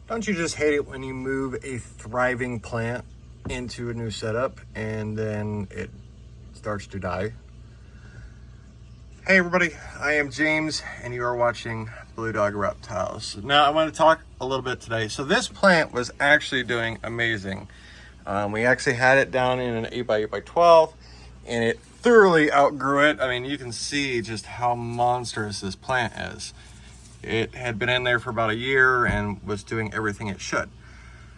Don't you just hate it when you move a thriving plant into a new setup and then it starts to die? Hey everybody, I am James and you are watching Blue Dog Reptiles. Now I want to talk a little bit today. So this plant was actually doing amazing. We actually had it down in an 8x8x12 and it thoroughly outgrew it. I mean, you can see just how monstrous this plant is. It had been in there for about a year and was doing everything it should.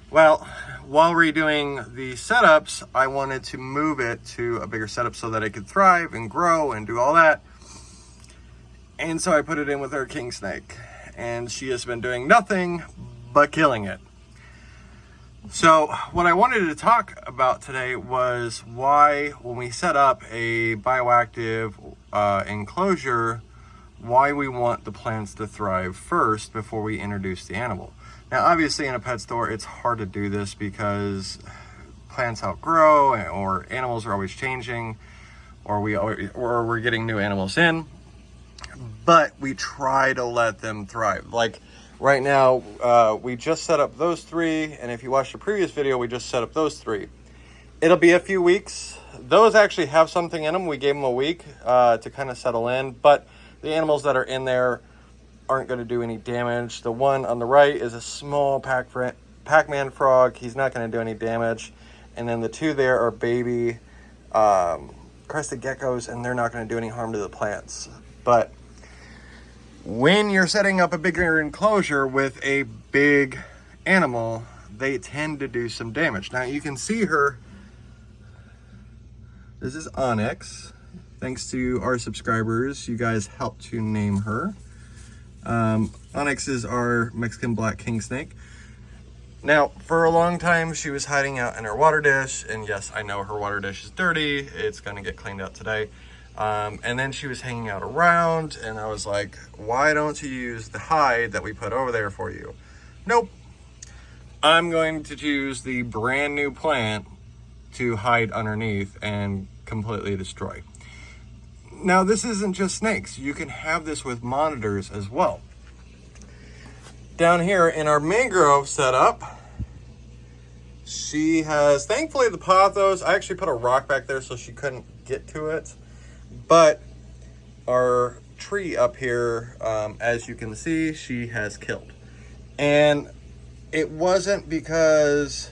Well, while redoing the setups, I wanted to move it to a bigger setup so that it could thrive and grow and do all that. And so I put it in with our king snake, and she has been doing nothing but killing it. So what I wanted to talk about today was why, when we set up a bioactive enclosure, why we want the plants to thrive first before we introduce the animal. Now, obviously in a pet store, it's hard to do this because plants outgrow or animals are always changing, or we're getting new animals in, but we try to let them thrive. Like right now, we just set up those three, and if you watched the previous video, we just set up those three. It'll be a few weeks. Those actually have something in them. We gave them a week to kind of settle in, but the animals that are in there aren't going to do any damage. The one on the right is a small Pac-Man frog. He's not going to do any damage. And then the two there are baby crested geckos, and they're not going to do any harm to the plants. But when you're setting up a bigger enclosure with a big animal, they tend to do some damage. Now you can see her. This is Onyx. Thanks to our subscribers, you guys helped to name her. Onyx is our Mexican black king snake. Now, for a long time, she was hiding out in her water dish, and yes, I know her water dish is dirty. It's gonna get cleaned out today. And then she was hanging out around, and I was like, why don't you use the hide that we put over there for you? Nope. I'm going to choose the brand new plant to hide underneath and completely destroy. Now, this isn't just snakes. You can have this with monitors as well. Down here in our mangrove setup, she has, thankfully, the pothos. I actually put a rock back there so she couldn't get to it. But our tree up here, as you can see, she has killed. And it wasn't because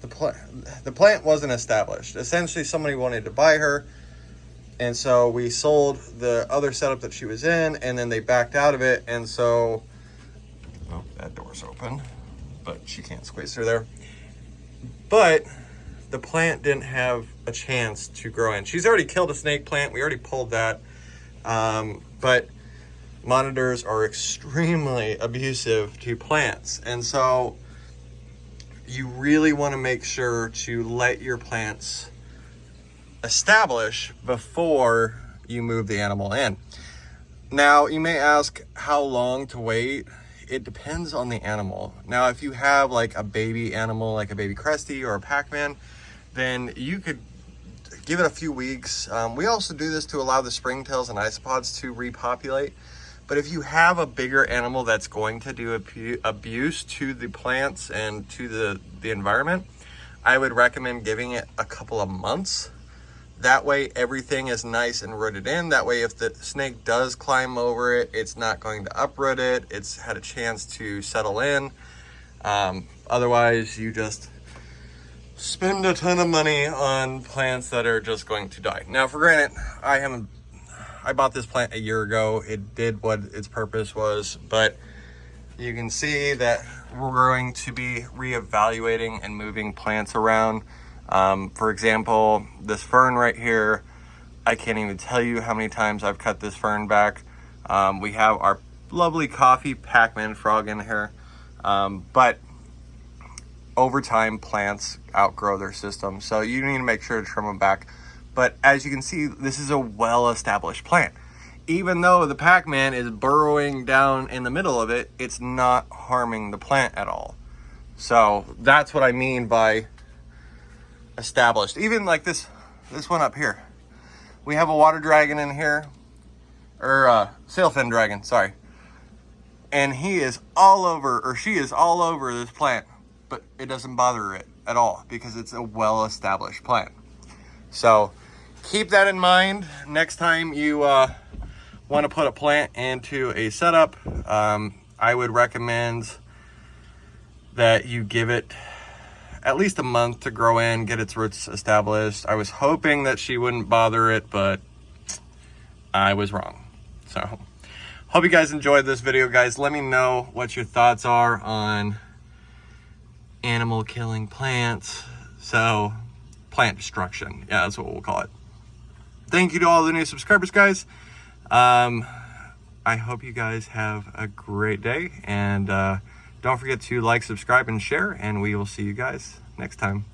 the plant wasn't established. Essentially, somebody wanted to buy her. And so we sold the other setup that she was in, and then they backed out of it. And so, oh, that door's open, but she can't squeeze through there. But the plant didn't have a chance to grow in. She's already killed a snake plant. We already pulled that. But monitors are extremely abusive to plants. And so you really want to make sure to let your plants establish before you move the animal in. Now, you may ask how long to wait. It depends on the animal. Now, if you have like a baby animal, like a baby Cresty or a Pac-Man, then you could give it a few weeks. We also do this to allow the springtails and isopods to repopulate. But if you have a bigger animal that's going to do abuse to the plants and to the environment, I would recommend giving it a couple of months. That way everything is nice and rooted in. That way if the snake does climb over it, it's not going to uproot it. It's had a chance to settle in. Otherwise, you just spend a ton of money on plants that are just going to die. Now, for granted, I bought this plant a year ago. It did what its purpose was, but you can see that we're going to be reevaluating and moving plants around. For example, this fern right here, I can't even tell you how many times I've cut this fern back. We have our lovely coffee Pac-Man frog in here, but over time plants outgrow their system, so you need to make sure to trim them back. But as you can see, this is a well-established plant. Even though the Pac-Man is burrowing down in the middle of it, it's not harming the plant at all. So that's what I mean by established. Even like this one up here, we have a water dragon in here, or sailfin dragon, sorry. and he is all over, or she is all over this plant, but it doesn't bother it at all because it's a well-established plant. So keep that in mind next time you want to put a plant into a setup. I would recommend that you give it at least a month to grow in, get its roots established. I was hoping that she wouldn't bother it, but I was wrong. So hope you guys enjoyed this video, guys. Let me know what your thoughts are on animal killing plants. So plant destruction, yeah, that's what we'll call it. Thank you to all the new subscribers, guys. I hope you guys have a great day, and don't forget to like, subscribe, and share, and we will see you guys next time.